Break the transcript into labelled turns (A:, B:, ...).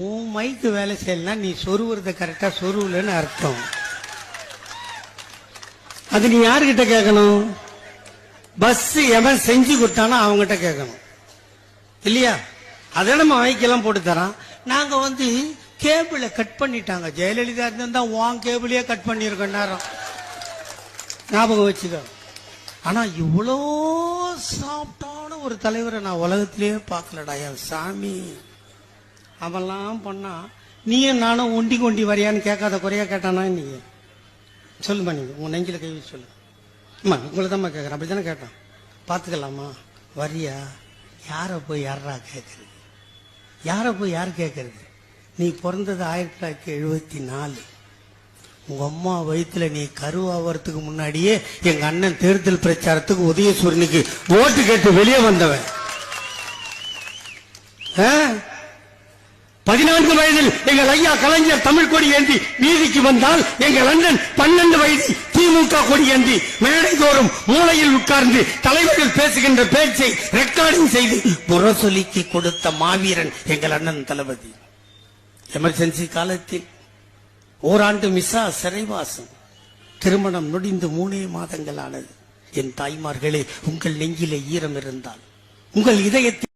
A: உன் மைக்கு வேலை செய்யலன்னா நீ சொருவுறத கரெக்டா சொருவுலன்னு அர்த்தம். அது நீ யாருகிட்ட கேட்கணும்? பஸ் எவன் செஞ்சு கொடுத்தானோ அவங்ககிட்ட கேட்கணும் இல்லையா? அதை நம்ம மைக்கெல்லாம் போட்டு தரான். நாங்க கேபிள கட் பண்ணிட்டாங்க. ஜெயலலிதா இருந்தா உன் கேபிளையே கட் பண்ணிருக்கோம் நேரம், ஞாபகம் வச்சுக்க. ஆனா இவ்வளோ சாப்பிட்டான ஒரு தலைவரை நான் உலகத்திலேயே பார்க்கலடா என் சாமி. அவெல்லாம் பண்ணா நீயும் நானும் ஒண்டி கொண்டி வரையான்னு கேட்காத குறையா கேட்டானா? நீங்க சொல்லுமா, நீங்க உங்க நெஞ்சில கை சொல்லு. அம்மா உங்களை தான் கேட்கறேன், அப்படித்தானே கேட்டான். பாத்துக்கலாமா வரியா? யார போய் யாரா கேட்கறது? யார போய் யார் கேட்கறது? நீ பிறந்தது 1974. உங்க அம்மா வயிற்றுல நீ கருவாகிறதுக்கு முன்னாடியே எங்க அண்ணன் தேர்தல் பிரச்சாரத்துக்கு உதயசூரனுக்கு ஓட்டு கேட்டு வெளியே வந்தவன். 14 வயதில் எங்கள் ஐயா கலைஞர் தமிழ் கொடி ஏந்தி வீதிக்கு வந்தால், எங்கள் அண்ணன் 12 வயதில் திமுக கொடி ஏந்தி மேடைதோறும் மூலையில் உட்கார்ந்து தலைவர்கள் பேசுகின்ற பேச்சை ரெக்கார்டிங் செய்து முரசொலிக்கு கொடுத்த மாவீரன் எங்கள் அண்ணன் தளபதி. எமர்ஜென்சி காலத்தில் ஓராண்டு மிசா சிறைவாசம், திருமணம் நொடிந்து 3 மாதங்கள் ஆனது. என் தாய்மார்களே, உங்கள் நெஞ்சிலே ஈரம் இருந்தால், உங்கள் இதயத்தில்